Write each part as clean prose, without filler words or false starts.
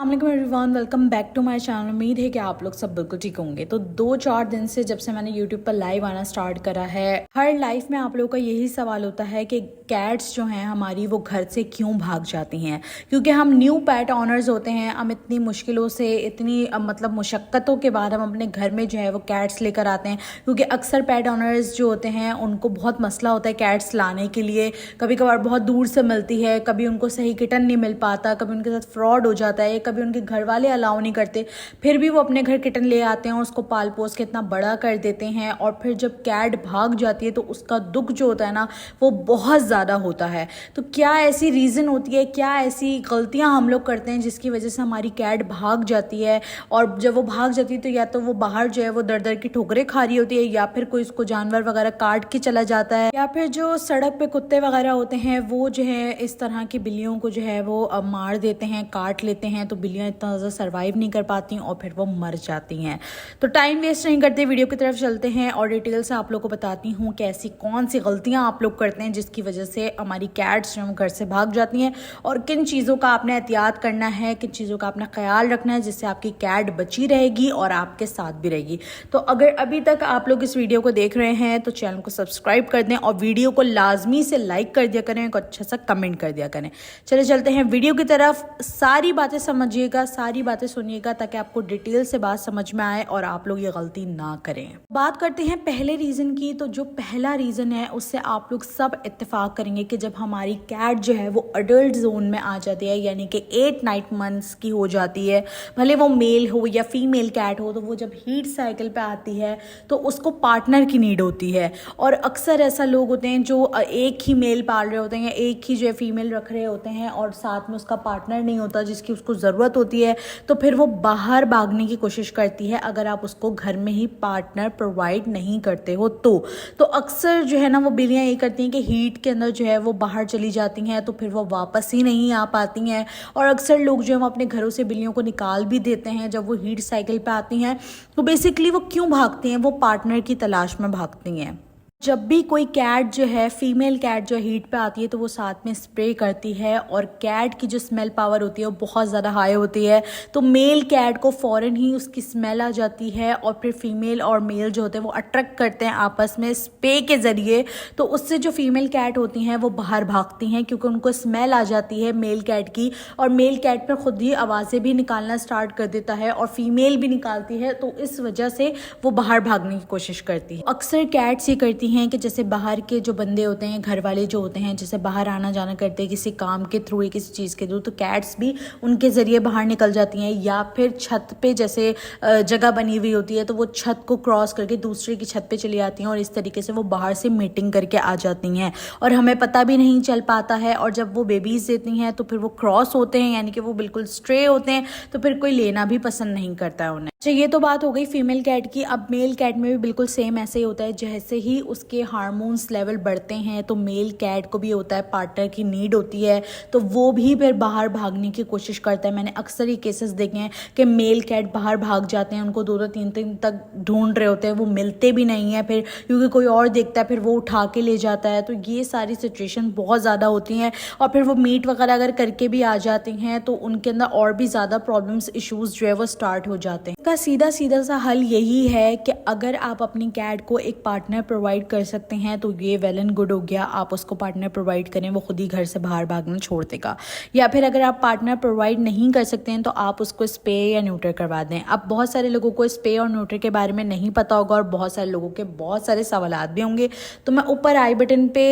Everyone, welcome back to my channel. उम्मीद है कि आप लोग सब बिल्कुल ठीक होंगे। तो 2-4 दिन से जब से मैंने यूट्यूब पर लाइव आना स्टार्ट करा है, हर लाइफ में आप लोगों का यही सवाल होता है कि कैट्स जो हैं हमारी वो घर से क्यों भाग जाती हैं। क्योंकि हम न्यू पेट ऑनर्स होते हैं, हम इतनी मुश्किलों से इतनी मतलब मुशक्क़तों के बाद हम अपने घर में जो है वो कैट्स लेकर आते हैं। क्योंकि अक्सर पेट ऑनर्स जो होते हैं उनको बहुत मसला होता है कैट्स लाने के लिए। कभी कभार बहुत दूर से मिलती है, कभी उनको सही किटन नहीं मिल पाता, कभी उनके साथ फ्रॉड हो जाता है, कभी उनके घर वाले अलाउ नहीं करते, फिर भी वो अपने घर किटन ले आते हैं और उसको पाल पोस के इतना बड़ा कर देते हैं। और फिर जब कैट भाग जाती है तो उसका दुख जो होता है ना वो बहुत ज़्यादा होता है। तो क्या ऐसी रीज़न होती है, क्या ऐसी गलतियां हम लोग करते हैं जिसकी वजह से हमारी कैट भाग जाती है। और जब वो भाग जाती है तो या तो वो बाहर जो है वो दर दर की ठोकरें खा रही होती है, या फिर कोई उसको जानवर वगैरह काट के चला जाता है, या फिर जो सड़क पे कुत्ते वगैरह होते हैं वो जो है इस तरह की बिल्लियों को जो है वो मार देते हैं, काट लेते हैं। तो बिल्लियाँ इतना ज़्यादा सर्वाइव नहीं कर पाती और फिर वो मर जाती हैं। तो टाइम वेस्ट नहीं करते, वीडियो की तरफ चलते हैं और डिटेल से आप लोग को बताती हूँ कि ऐसी कौन सी गलतियाँ आप लोग करते हैं जिसकी वजह से हमारी कैट्स जो घर से भाग जाती हैं, और किन चीज़ों का आपने एहतियात करना है, किन चीज़ों का आपने ख्याल रखना है जिससे आपकी कैट बची रहेगी और आपके साथ भी रहेगी। तो अगर अभी तक आप लोग इस वीडियो को देख रहे हैं तो चैनल को सब्सक्राइब कर दें और वीडियो को लाजमी से लाइक कर दिया करें, एक अच्छा सा कमेंट कर दिया करें। चले चलते हैं वीडियो की तरफ। सारी बातें समझिएगा, सारी बातें सुनिएगा ताकि आपको डिटेल से बात समझ में आए और आप लोग ये गलती ना करें। बात करते हैं पहले रीज़न की। तो जो पहला रीज़न है उससे आप लोग सब इत्तेफाक करेंगे कि जब हमारी कैट जो है वो अडल्ट जोन में आ जाती है, यानी कि 8-9 मंथ्स की हो जाती है, भले वो मेल हो या फीमेल कैट हो, तो वो जब हीट साइकिल पे आती है तो उसको पार्टनर की नीड होती है। और अक्सर ऐसा लोग होते हैं जो एक ही मेल पाल रहे होते हैं या एक ही जो है फीमेल रख रहे होते हैं और साथ में उसका पार्टनर नहीं होता जिसकी उसको ज़रूरत होती है, तो फिर वो बाहर भागने की कोशिश करती है अगर आप उसको घर में ही पार्टनर प्रोवाइड नहीं करते हो। तो अक्सर जो है ना वो बिल्लियाँ ये करती हैं कि हीट के अंदर जो है वो बाहर चली जाती हैं, तो फिर वो वापस ही नहीं आ पाती हैं। और अक्सर लोग जो है वो अपने घरों से बिल्लियों को निकाल भी देते हैं जब वो हीट साइकिल पे आती हैं। तो बेसिकली वो क्यों भागती हैं? वो पार्टनर की तलाश में भागती हैं। जब भी कोई कैट जो है फीमेल कैट जो हीट पे आती है तो वो साथ में स्प्रे करती है, और कैट की जो स्मेल पावर होती है वो बहुत ज़्यादा हाई होती है। तो मेल कैट को फ़ौरन ही उसकी स्मेल आ जाती है और फिर फीमेल और मेल जो होते हैं वो अट्रैक्ट करते हैं आपस में स्प्रे के ज़रिए। तो उससे जो फीमेल कैट होती हैं वो बाहर भागती हैं क्योंकि उनको स्मेल आ जाती है मेल कैट की, और मेल कैट पर खुद ही आवाज़ें भी निकालना स्टार्ट कर देता है और फीमेल भी निकालती है। तो इस वजह से वो बाहर भागने की कोशिश करती है। अक्सर कैट्स ये करती हैं कि जैसे बाहर के जो बंदे होते हैं, घर वाले जो होते हैं, जैसे बाहर आना जाना करते हैं किसी काम के थ्रू या किसी चीज़ के थ्रू, तो कैट्स भी उनके ज़रिए बाहर निकल जाती हैं। या फिर छत पे जैसे जगह बनी हुई होती है तो वो छत को क्रॉस करके दूसरे की छत पे चली आती हैं और इस तरीके से वो बाहर से मीटिंग करके आ जाती हैं और हमें पता भी नहीं चल पाता है। और जब वो बेबीज़ देती हैं तो फिर वो क्रॉस होते हैं, यानी कि वो बिल्कुल स्ट्रे होते हैं, तो फिर कोई लेना भी पसंद नहीं करता है उन्हें। अच्छा, ये तो बात हो गई फीमेल कैट की। अब मेल कैट में भी बिल्कुल सेम ऐसे ही होता है। जैसे ही उसके हार्मोन्स लेवल बढ़ते हैं तो मेल कैट को भी होता है पार्टनर की नीड होती है, तो वो भी फिर बाहर भागने की कोशिश करता है। मैंने अक्सर ये केसेस देखे हैं कि मेल कैट बाहर भाग जाते हैं, उनको 2-3 दिन तक ढूंढ रहे होते हैं, वो मिलते भी नहीं है, फिर क्योंकि कोई और देखता है फिर वो उठा के ले जाता है। तो ये सारी सिचुएशन बहुत ज़्यादा होती हैं और फिर वो मीट वगैरह अगर करके भी आ जाती हैं तो उनके अंदर और भी ज़्यादा प्रॉब्लम्स इशूज़ जो है वो स्टार्ट हो जाते हैं। सीधा सा हल यही है कि अगर आप अपनी कैट को एक पार्टनर प्रोवाइड कर सकते हैं तो ये वेल एंड गुड हो गया, आप उसको पार्टनर प्रोवाइड करें, वो खुद ही घर से बाहर भागना छोड़ देगा। या फिर अगर आप पार्टनर प्रोवाइड नहीं कर सकते हैं तो आप उसको स्प्रे या न्यूटर करवा दें। अब बहुत सारे लोगों को स्प्रे और न्यूटर के बारे में नहीं पता होगा और बहुत सारे लोगों के बहुत सारे सवालात भी होंगे, तो मैं ऊपर आई बटन पे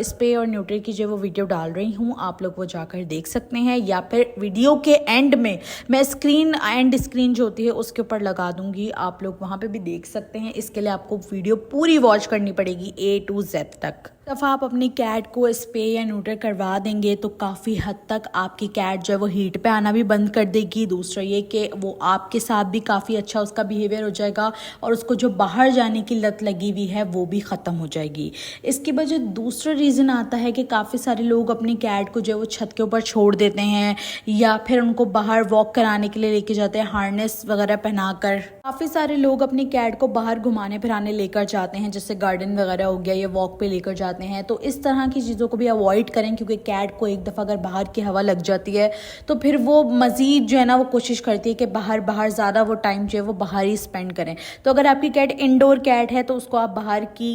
स्प्रे और न्यूटर की जो वो वीडियो डाल रही हूँ, आप लोग वो जाकर देख सकते हैं, या फिर वीडियो के एंड में मैं स्क्रीन जो होती है उसके ऊपर लगा दूंगी, आप लोग वहां पे भी देख सकते हैं। इसके लिए आपको वीडियो पूरी वॉच करनी पड़ेगी A to Z तक। दफ़ा आप अपनी कैट को स्प्रे या न्यूटर करवा देंगे तो काफ़ी हद तक आपकी कैट जो है वो हीट पे आना भी बंद कर देगी। दूसरा ये कि वो आपके साथ भी काफ़ी अच्छा उसका बिहेवियर हो जाएगा और उसको जो बाहर जाने की लत लगी हुई है वो भी ख़त्म हो जाएगी। इसके बाद जो दूसरा रीज़न आता है कि काफ़ी सारे लोग अपनी कैट को जो है वो छत के ऊपर छोड़ देते हैं या फिर उनको बाहर वॉक कराने के लिए लेके जाते हैं हार्नेस वगैरह पहनाकर। काफ़ी सारे लोग अपनी कैट को बाहर घुमाने फिराने लेकर जाते हैं, जैसे गार्डन वगैरह हो गया या वॉक पे लेकर जाते जाते हैं। तो इस तरह की चीज़ों को भी अवॉइड करें, क्योंकि कैट को एक दफ़ा अगर बाहर की हवा लग जाती है तो फिर वो मज़ीद जो है ना वो कोशिश करती है कि बाहर ज़्यादा वो टाइम जो है वो बाहर ही स्पेंड करें। तो अगर आपकी कैट इंडोर कैट है तो उसको आप बाहर की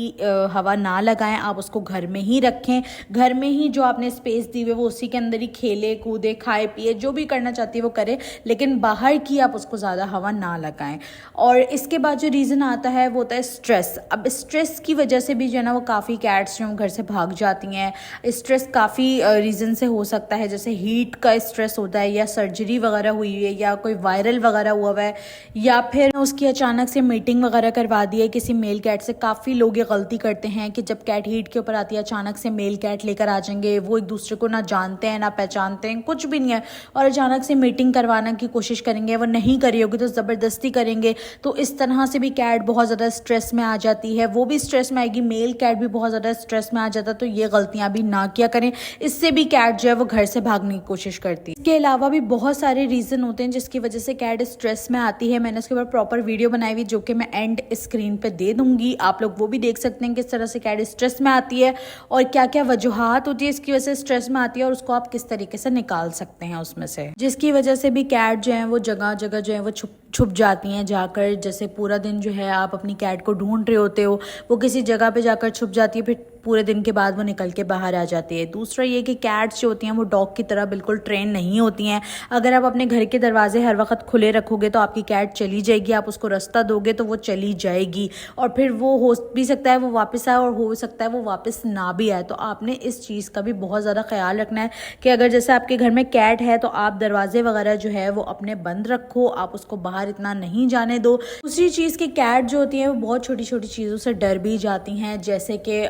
हवा ना लगाएं, आप उसको घर में ही रखें। घर में ही जो आपने स्पेस दी हुई वो उसी के अंदर ही खेले कूदे खाए पिए जो भी करना चाहती है वो करे, लेकिन बाहर की आप उसको ज़्यादा हवा ना लगाएं। और इसके बाद जो रीज़न आता है वो होता है स्ट्रेस। अब स्ट्रेस की वजह से भी जो है ना वो काफ़ी कैट्स जो घर से भाग जाती हैं। स्ट्रेस काफ़ी रीज़न से हो सकता है, जैसे हीट का स्ट्रेस होता है, या सर्जरी वगैरह हुई है, या कोई वायरल वगैरह हुआ है, या फिर उसकी अचानक से मीटिंग वगैरह करवा दी है किसी मेल कैट से। काफ़ी लोग ये गलती करते हैं कि जब कैट हीट के ऊपर आती है अचानक से मेल कैट लेकर आ जाएंगे, वो एक दूसरे को ना जानते हैं ना पहचानते हैं, कुछ भी नहीं है, और अचानक से मीटिंग करवाने की कोशिश करेंगे, वो नहीं करी होगी तो ज़बरदस्ती करेंगे। तो इस तरह से भी कैट बहुत ज़्यादा स्ट्रेस में आ जाती है, वो भी स्ट्रेस में आएगी, मेल कैट भी बहुत ज़्यादा स्ट्रेस में आ जाता है। तो ये गलतियाँ भी ना किया करें, इससे भी कैट जो है वो घर से भागने की कोशिश करती है। इसके अलावा भी बहुत सारे रीज़न होते हैं जिसकी वजह से कैट स्ट्रेस में आती है। मैंने उसके ऊपर प्रॉपर वीडियो बनाई हुई जो कि मैं एंड स्क्रीन पे दे दूंगी, आप लोग वो भी देख सकते हैं किस तरह से कैट स्ट्रेस में आती है और क्या क्या वजूहात होती है इसकी वजह से स्ट्रेस में आती है, और उसको आप किस तरीके से निकाल सकते हैं उसमें से, जिसकी वजह से भी कैट जो है वो जगह जगह जो है वो छुप जाती हैं जाकर। जैसे पूरा दिन जो है आप अपनी कैट को ढूंढ रहे होते हो, वो किसी जगह पे जाकर छुप जाती है, फिर पूरे दिन के बाद वो निकल के बाहर आ जाती है। दूसरा ये कि कैट्स जो होती हैं वो डॉग की तरह बिल्कुल ट्रेन नहीं होती हैं। अगर आप अपने घर के दरवाजे हर वक्त खुले रखोगे तो आपकी कैट चली जाएगी, आप उसको रास्ता दोगे तो वो चली जाएगी, और फिर वो हो भी सकता है वो वापस आए और हो सकता है वो वापस ना भी आए। तो आपने इस चीज़ का भी बहुत ज़्यादा ख्याल रखना है कि अगर जैसे आपके घर में कैट है तो आप दरवाजे वगैरह जो है वो अपने बंद रखो, आप उसको बाहर इतना नहीं जाने दो। दूसरी चीज़ की कैट जो होती है वो बहुत छोटी छोटी चीज़ों से डर भी जाती हैं, जैसे कि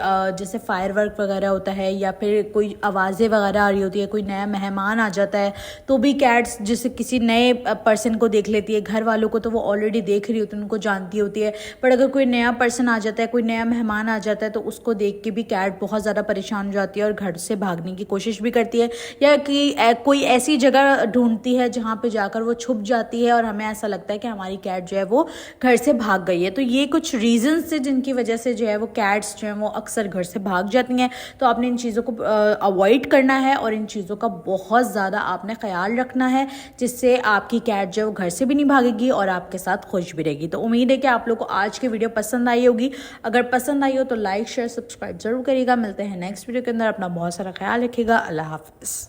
जैसे फायरवर्क वगैरह होता है, या फिर कोई आवाज़ें वगैरह आ रही होती है, कोई नया मेहमान आ जाता है तो भी कैट्स जैसे किसी नए पर्सन को देख लेती है। घर वालों को तो वो ऑलरेडी देख रही होती है, उनको जानती होती है, पर अगर कोई नया पर्सन आ जाता है, कोई नया मेहमान आ जाता है तो उसको देख के भी कैट बहुत ज़्यादा परेशान हो जाती है और घर से भागने की कोशिश भी करती है, या कि कोई ऐसी जगह ढूंढती है जहाँ पे जाकर वो छुप जाती है और हमें ऐसा लगता है कि हमारी कैट जो है वो घर से भाग गई है। तो ये कुछ रीजंस से जिनकी वजह से जो है वो कैट्स जो है वो अक्सर घर से भाग जाती हैं। तो आपने इन चीज़ों को अवॉइड करना है और इन चीज़ों का बहुत ज़्यादा आपने ख्याल रखना है, जिससे आपकी कैट जो है वो घर से भी नहीं भागेगी और आपके साथ खुश भी रहेगी। तो उम्मीद है कि आप लोग को आज की वीडियो पसंद आई होगी। अगर पसंद आई हो तो लाइक शेयर सब्सक्राइब जरूर करिएगा। मिलते हैं नेक्स्ट वीडियो के अंदर। अपना बहुत सारा ख्याल रखिएगा। अल्लाह हाफिज़।